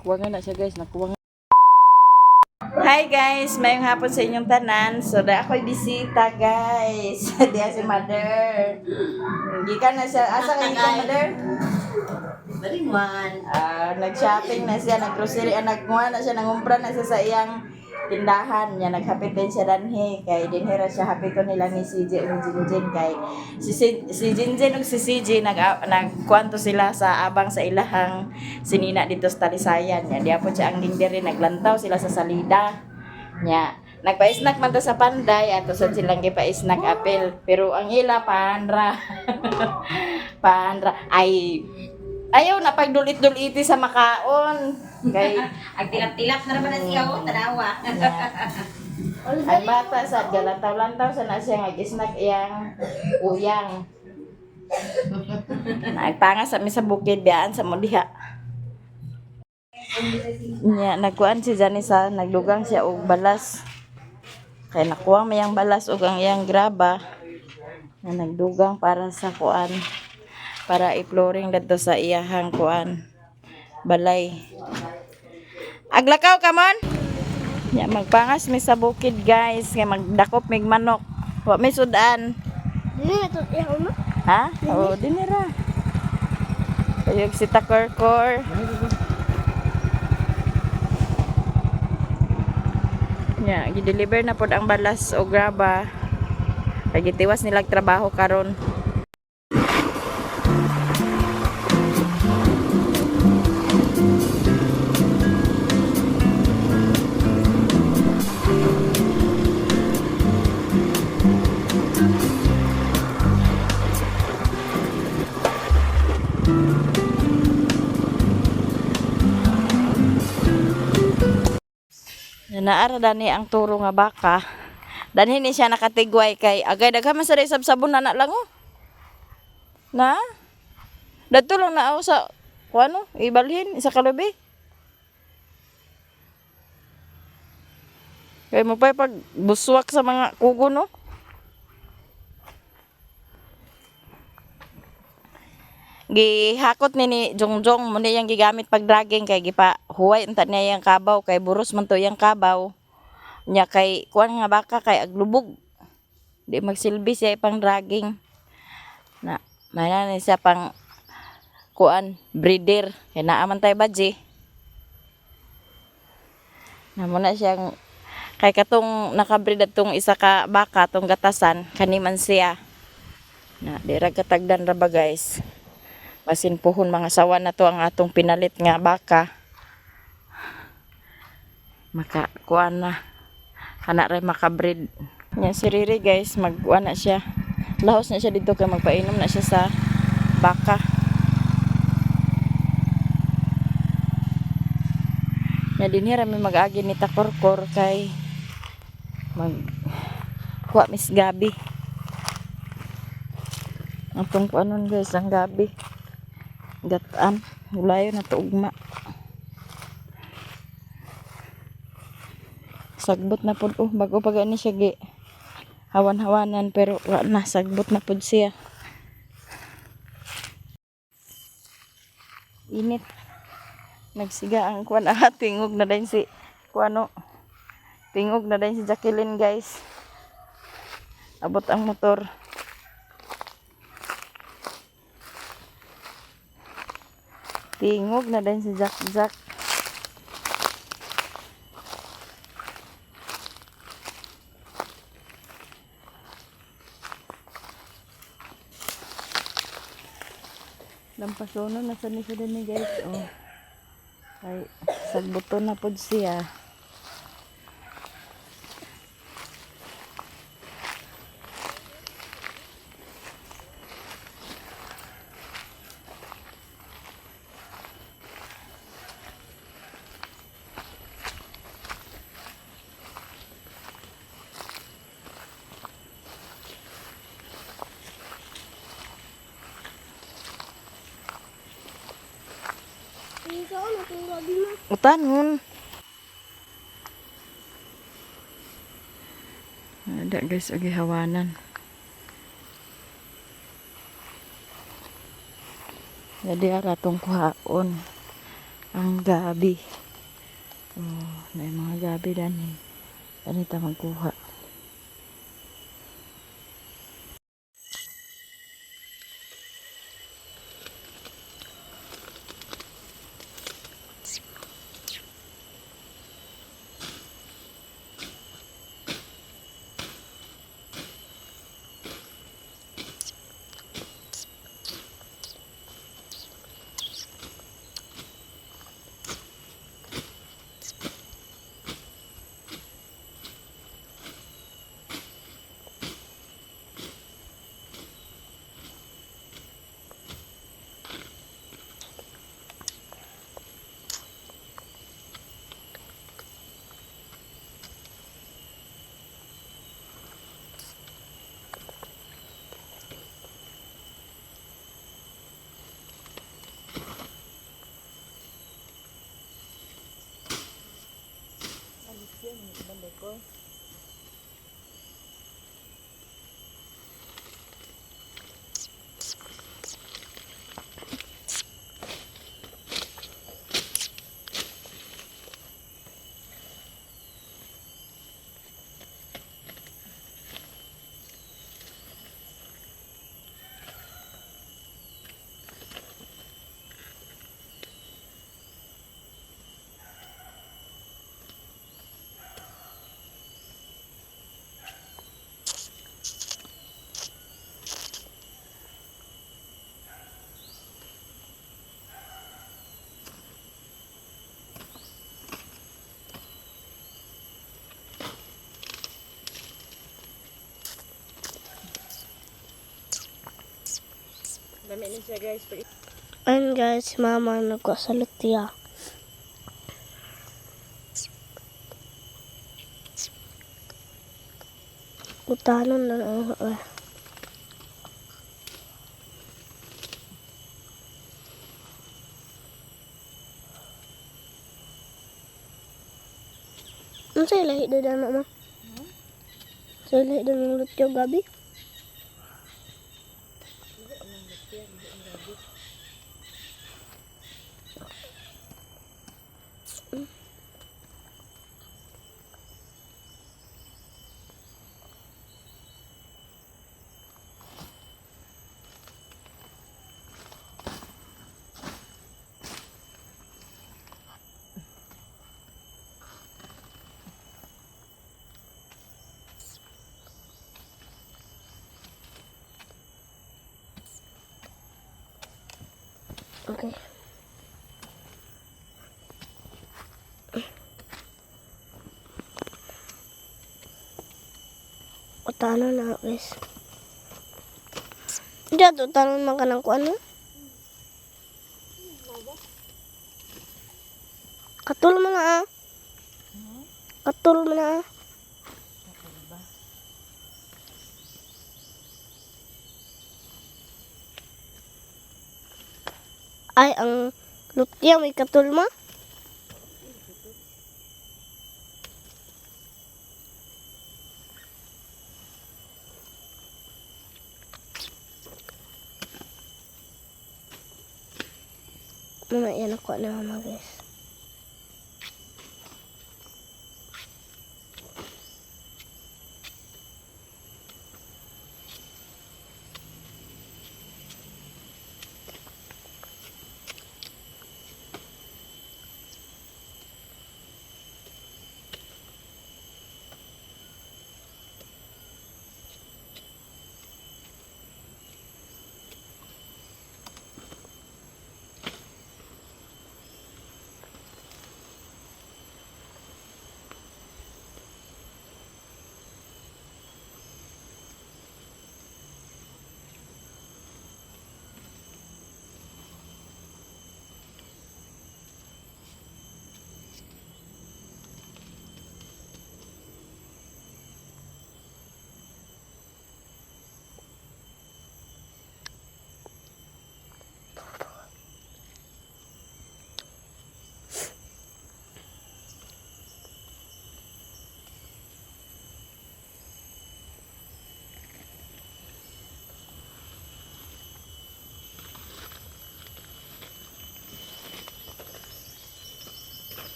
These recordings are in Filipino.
Kuha nga na siya guys, nakuha nga. Hi guys, mayong hapon sa inyong tanan. So, da ako'y bisita guys. Diya si mother. Gikan na siya. Asa kayo ka mother? Baringwan. Nag-shopping na siya, nag-grocery, nagkuha na siya, nangumpra na siya sa iyang tindahan niya, naghapitin siya danhi kay dinhira siya hapiton nila ni CJ ug Jinjin kay si Jinjin ug si CJ nagkuanto sila sa abang sa ilahang sinina dito sa Talisayan nya diya po siya ang dingdiri naglantaw sila sa salida nya nagpa-snack man ta sa Panday ato sa silang gipa-snack apel pero ang ila pandra pandra ay ayaw na pagdulit-duliti sa makaon kay Ang tilap-tilap na naman na siya, oh, tanawa. ang bata sa galantaw-lantaw sa na siya nag-snack iyang uyang. Nagpangas sa mi sa bukid biyaan sa modiha. Nya nagkuan si Janisa, nagdugang siya og balas. Kay nakuha mayang balas og ang iyang graba na nagdugang para sa kuan para i-flooring dadto sa iyahang kuan balay. Aglakaw ka man. Ya magpangas mi sa bukid guys kay magdakop mig manok. Wa may sudan. Dili na to ihaw no? Ha? Oo, dinira. Kayog si Takorkor. Ya, gi-deliver na pod ang balas o graba. Kay gitiwas nilag trabaho karon. Naara dani ang turo nga baka. Dani ni siya nakatigway kay agay daghan man sa sabon na lang oh. Na? Dadto lang na ako sa kuano, ibalhin isa kalubi. Kay mo pa pag buswak sa mga kugo no. Gihakot ni Jongjong mo niyang gigamit pag dragging kay gipa huway unta niya yang kabaw kay buros man to yang kabaw nya kay kuan nga baka kay aglubog di magsilbi siya pang dragging na mana ni siya pang kuan breeder kay naa man tay badji na mo na siyang kay katong nakabreed atong isa ka baka tong gatasan kaniman siya na dira katagdan ra ba guys. Basin puhon mga sawa na to ang atong pinalit nga baka. Makakuan na. Kana rin makabreed. Yan si Riri guys, magkuan na siya. Lahos na siya dito kay magpainom na siya sa baka. Nya dinhi ra mi mag-agi ni Takorkor kay kuha mis gabi. Atong kuanon guys ang gabi. Gataan, ulayo na to ugma. Sagbot na pod bago pa gani siya gi hawan-hawanan pero wa na sagbot na pod siya. Init. Nagsiga ang kuan tingog na din si kuano. Tingog na din si Jacqueline guys. Abot ang motor. Tingog na din si Jack. Lampasono na sa nisa din ni guys. Oh. Ay, sagbuto na pod siya. Ikaw na to gabi na. Utanon. Ada guys, agi hawanan. Jadi ara tong kuhaon. ang gabi. Oh, may mga gabi dan eh. Ano ta magkuha? Dami na siya guys. Ayun guys, si mama nagkasalot niya. Utanon na lang. Ano sa'yo lahi doon na ma? Sa'yo lahi doon ng lutyo gabi? Okay. Utanon na guys. Diyan, utanon man ka ng kuan no? Katul mo na ah. Katul mo na ah. Ay, ang lutya may katul mo? Mama, yan ako na mama guys.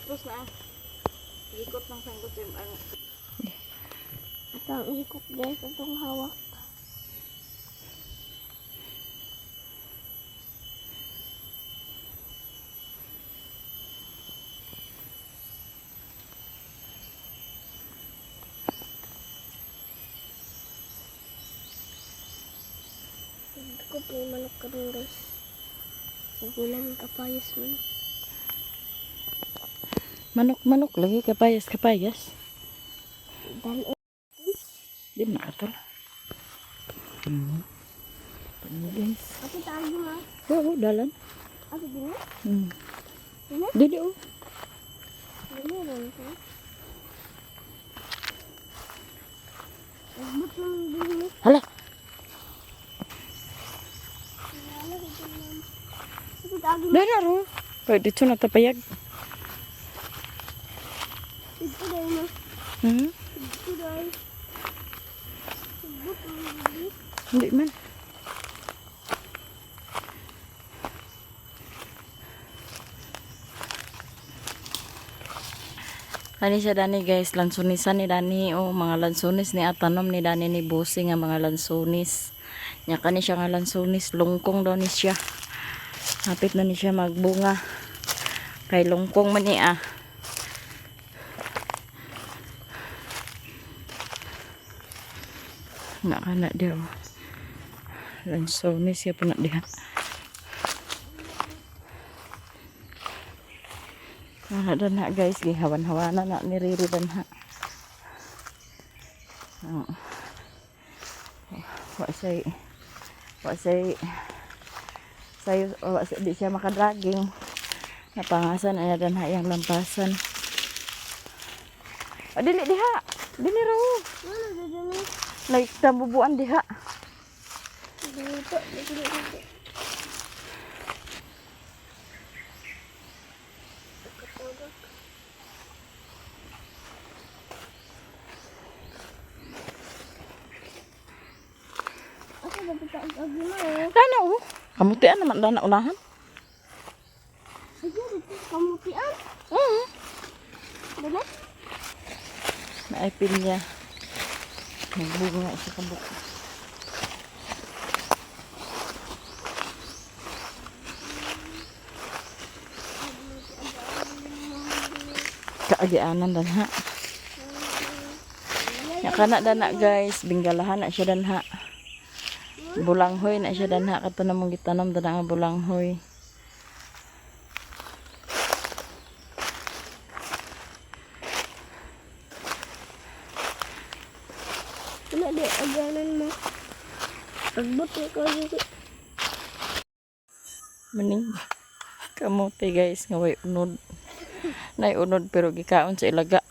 Tapos na. Ikot ng sangkot yung ano. Ito ang ikot guys, itong hawak. Ikot yung manok ka rin guys. Sagulan ng kapayas mo. Manok lagi, kapayas. Dan Di makatol. Ano guys? Apa tayo mo? Oo, dalan. Apa din? Ini? Dili oh. Ini rin ko. Abot lang din mo. Hala. Apa tayo mo? Dala ro. Pwede dito na tapayag. Ito dahil mo. Ito dahil. Abot lang din. Hindi man. Kani siya dani guys, lansunisan ni Dani o mga lansunis ni atanom ni Dani ni Bossing nga mga lansunis. Nya kani siya nga lansunis, lungkong daw ni siya. Hapit na ni siya magbunga. Kay lungkong man ni ah. Nakana daw. Lansunis siya po na diha. Ada na guys, gihawan-hawana na ni Riri dan ha. Wa say di siya makadraging. Napangasan ay dan ha yang lampasan. Dili diha. Dili raw. Mana dito ni? Like tabubuan diha. Dito. Ako dapat ang agi mo eh. Kana oh. Kamutian naman dana unahan. Sige, dito kamutian. Dala? Naipil niya. Nagbunga sa kabuk. Kaagianan dan ha. Ya kana dana guys, binggalahan na siya dan ha. Bulanghoy na siya dan ha, kato na mong gitanom dana nga bulanghoy. Wala di aganan mo. Agbot na ko dito. Maning kamote guys nga way unod. Nay unod pero gikaon sa ilaga.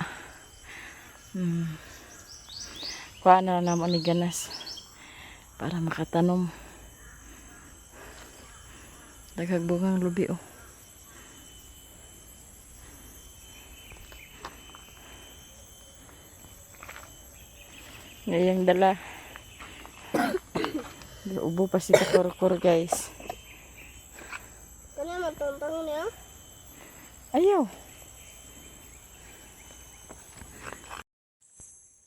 Kuha na naman ni ganas para makatanom. Daghag bungang lubi oh. Ngayang dala. Ubo pa si kakur-kur guys. Kanya matontang niya. Ayaw.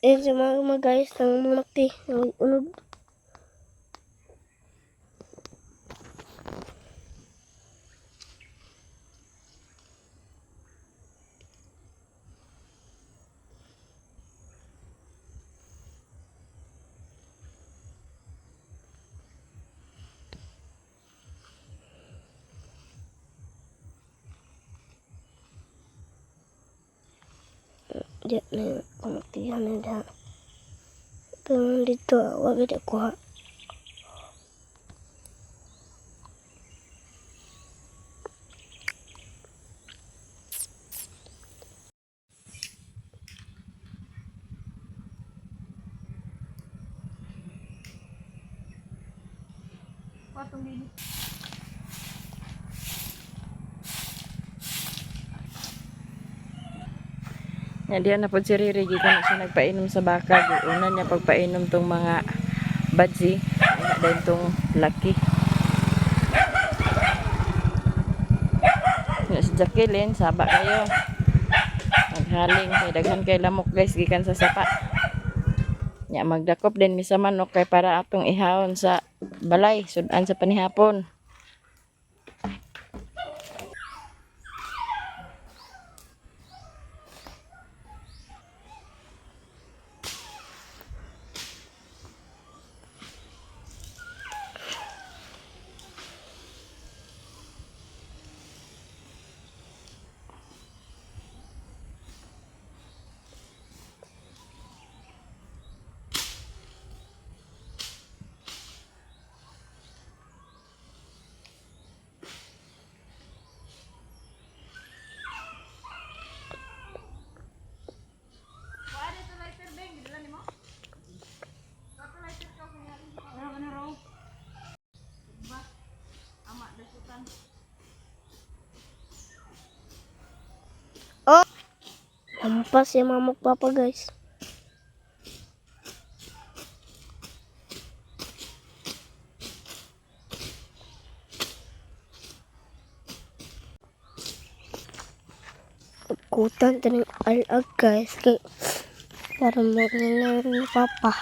Si mga guys, ang makti, ang unod. Diyan na, kumatiyan na dyan. Pero dito, wag ada kuha. Patong din. Yan diyan na po si Riri, gikan na siya nagpainom sa baka. Una niya pagpainom tong mga badzi. Ay na din tong laki. Yan si Jacqueline, saba kayo. haling kay daghan kay lamok guys gikan sa sapa. Nya magdakop din mi sa manok kay para atong ihawon sa balay sudan sa panihapon. Oh! Hampas si mama papa guys. Kutan taning alag guys kay para maglalaro ni papa.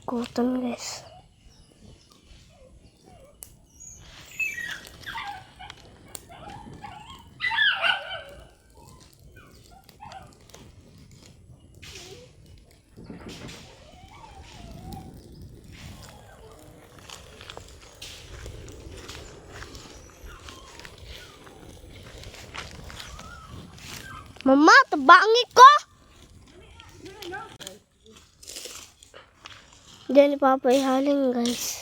Kutan guys. Mama, tabangi ko! Diyan ni Papa ihaling guys.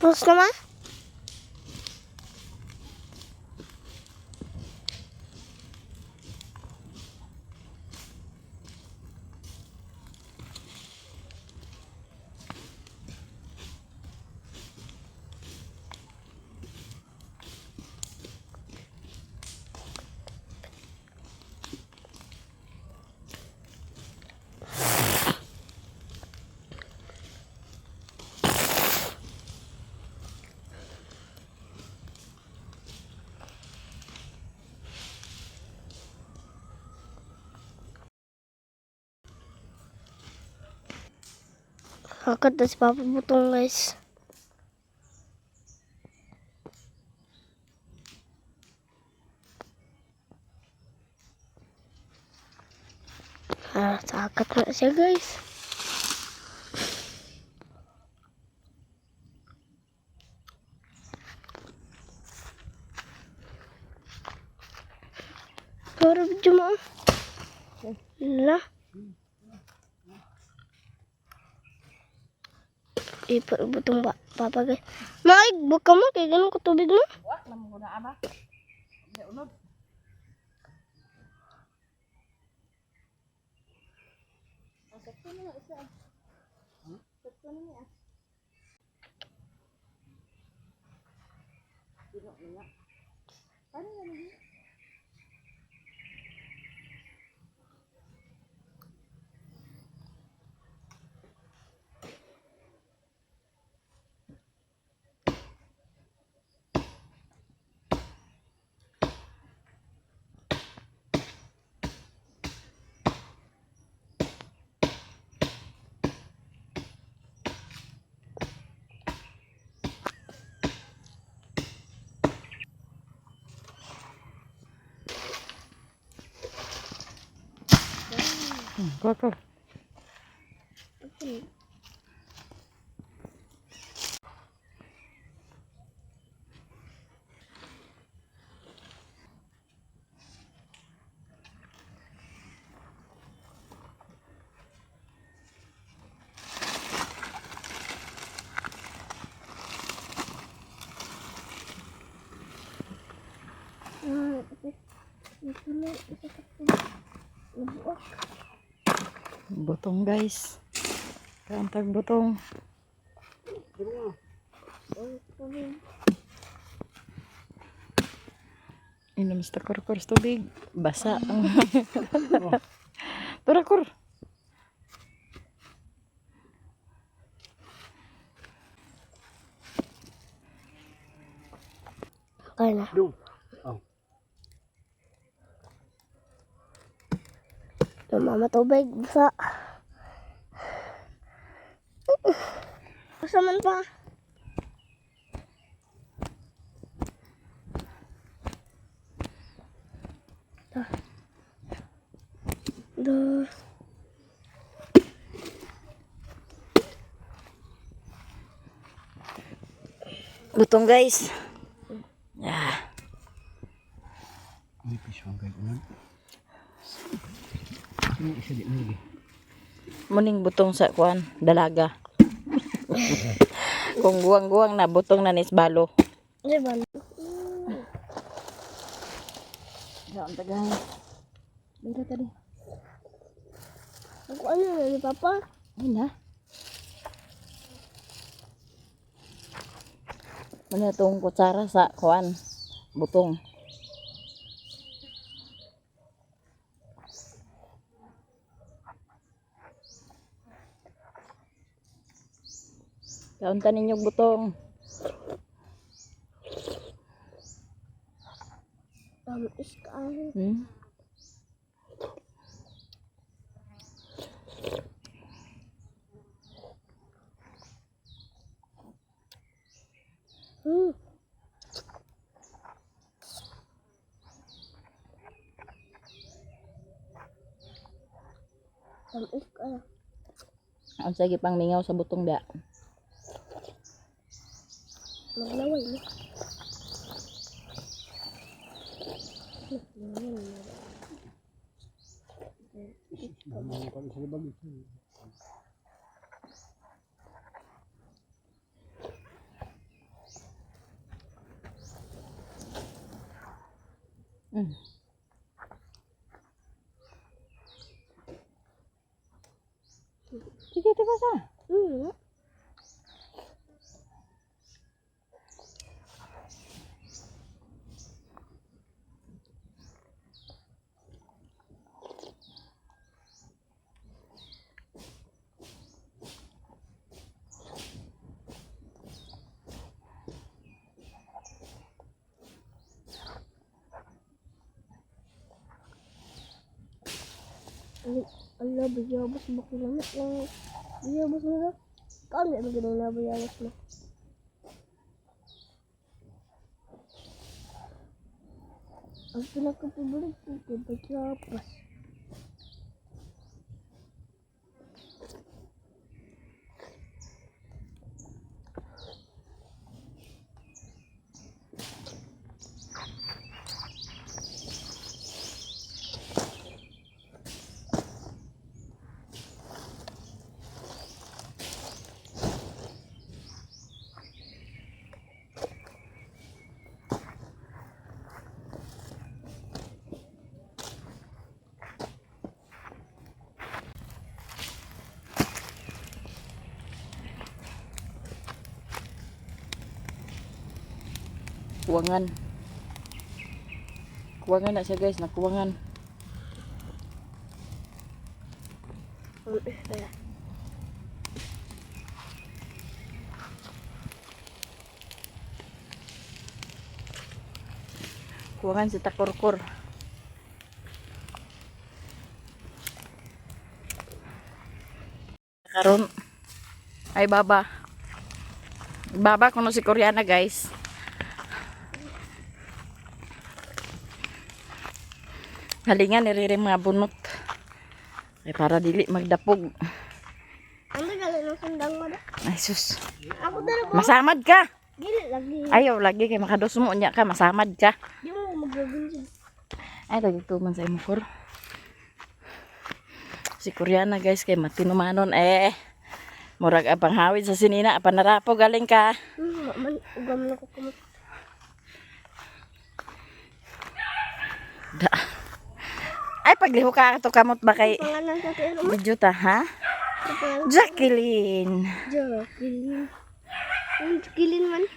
Terus naman? Angkat na si Papa Butong guys. Angkat na siya guys. Para video mo. Lah. Butong Papa guys. Maig, buka mo kay ganun ko tubig mo. Wak naman ko na ama. Di unod. Sakto na isa. Sakto na niya. Dino niya. Ano na niya? Kotor. Butong guys. Kantag butong. Inom sa kur-kur sa tubig. Basa. Tura kur. Kaya na. Mama tubig. Basa. Basa man pa. Duh. Butong guys. Ya. Ini pisau kayak gimana? Ini isa di lagi. Muning butong sa kuan, dalaga. Kung guwang-guwang na butong na nisbalo. Di ba? Saan tagay? Dito tadi. Ako ano na ni Papa? Ay na. Mana tong kutsara sa kuan, butong. Kaunta ninyo butong. Tamis ka. Hmm? Tamis ka. Ang sige pang mingaw sa butong da. Maglaway mo. Kalau sa libag ito. Sige, ito basa. Allah, biyabas bakilanit lang. Biyabas mo na. Kaon ba magandang nabayawas mo? Ang pinaka-favorite ko kay Bachapas. Kuwangan. Kuwangan na siya guys, nakuwangan. Kaya. Kuwangan si takurkur. Karon ay baba. Baba kuno si Koreana guys. Halingan nirire mga bunot. Ay para dili magdapog. Ano galing ng sundang mo na? Ay sus. Ako dala ba? Masamad ka. Gili lagi. Ayaw lagi kay makadusumo nya ka, masamad ka. Di mo magagawin. Ay lagi tuman sa imukor. Si Koreana guys kay matinumanon murag abang hawid sa sinina panarapo galing ka. Man, ugam na ko kumot. Da. Ay pagliho ka to kamot ba kay Pangalan sa tero mo? video ta ha? Pangalan. Jacqueline. Jacqueline. Ang Jacqueline man.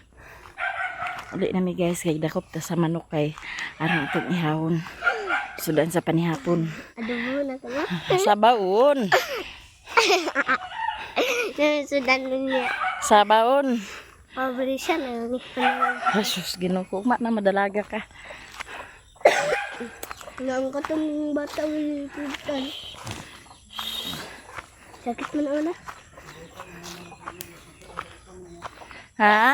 Uli nami guys kay dakop ta sa manok kay aron itong ihawon. Sudan sa panihapon. Adobo na ka Sa baon. Sudan nun niya. Sa baon. Pabili siya na yun. Jesus, ginukuma na madalaga ka. Nang katong bata wilipitan. Sakit mo na una. Ha?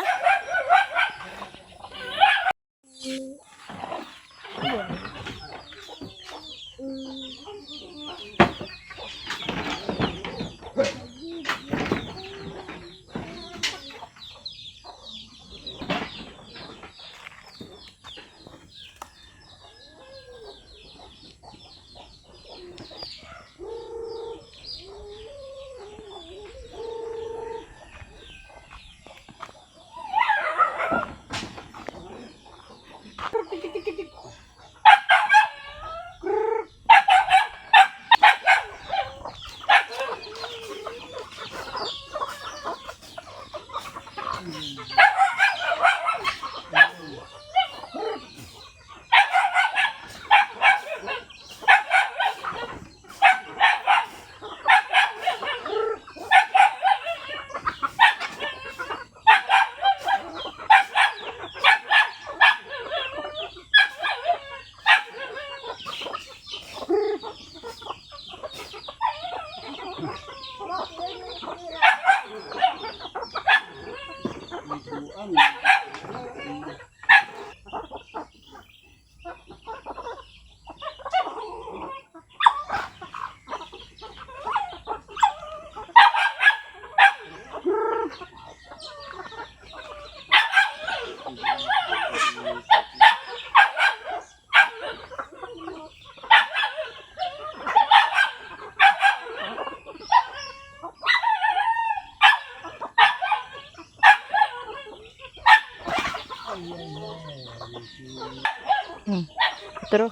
Pero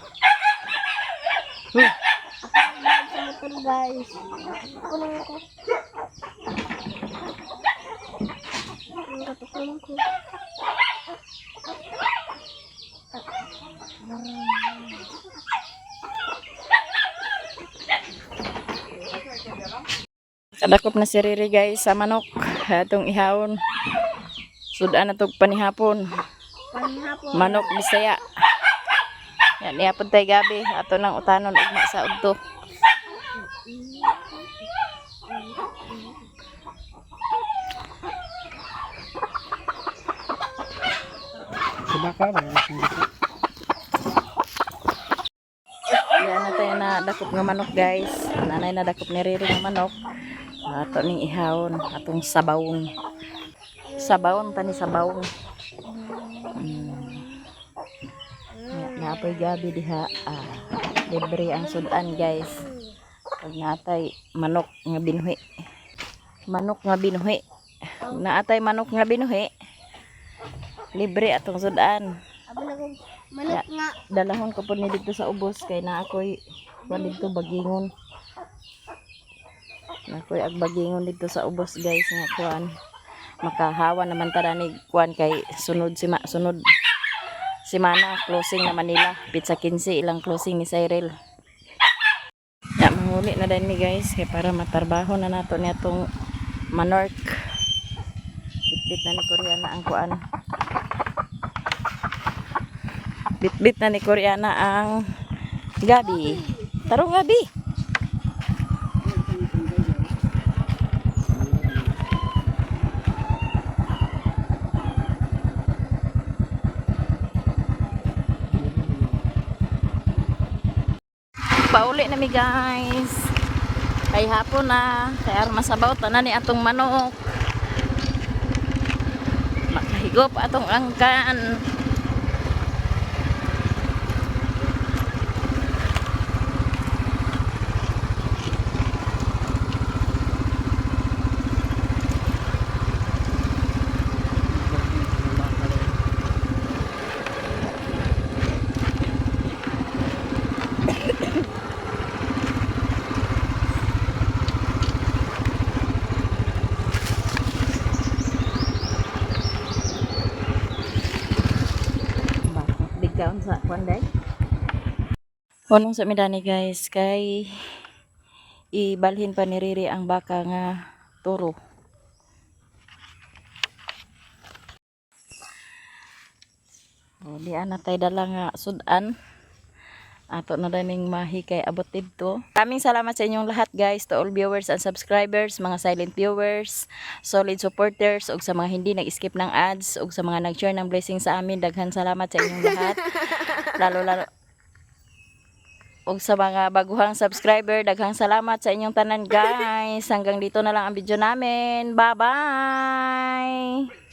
Sa motor guys. Ako lang ako. Ang katutunan ko. kadakop na si Riri guys sa manok. Atong ihawon. Sudan na tog panihapon. Panihapon. Manok Bisaya. Yan niapon tay gabi ato nang utanon ugma sa udto. baka ba? Yan na tayo na dakop nga manok guys. Nanay na dakop ni Riri nga manok. Ato ning ihawon atong sabawon. Sabawon tani sabawon. Napoy gabi diha. Libre ang sudan guys. Pag natay manok nga binuhi. Manok nga binuhi. Naatay manok nga binuhi. Libre atong sudan. Abo na kong manok nga. Dalahon ko po ni dito sa ubos kay na ako'y dito bagingon. Na ako'y agbagingon dito sa ubos guys nga kuan. Makahawa naman tara ni kuan kay sunod simana closing naman nila. Pizza 15 ilang closing ni Cyril. Ya manghuli na din mi guys kay para matarbaho na nato niya tong manork. Bitbit na ni Koreana ang kuan. Bitbit na ni Koreana ang gabi. Tarong gabi. Pauli na mi guys. Kay hapon na. Kay armasabaw tanan ni atong manok. Makahigop atong angkan. Bigkaon sa kwanday. Unong sa midani guys kay ibalhin pa ni Riri ang baka nga turo. O di ana tay dala nga sudan. Ato na daming mahi kay abot dito. Maraming salamat sa inyong lahat guys, to all viewers and subscribers, mga silent viewers, solid supporters, ug sa mga hindi nag-skip ng ads, ug sa mga nag-share ng blessing sa amin. Daghan salamat sa inyong lahat. Lalo ug sa mga baguhang subscriber, daghang salamat sa inyong tanan guys. Hanggang dito na lang ang video namin. Bye-bye!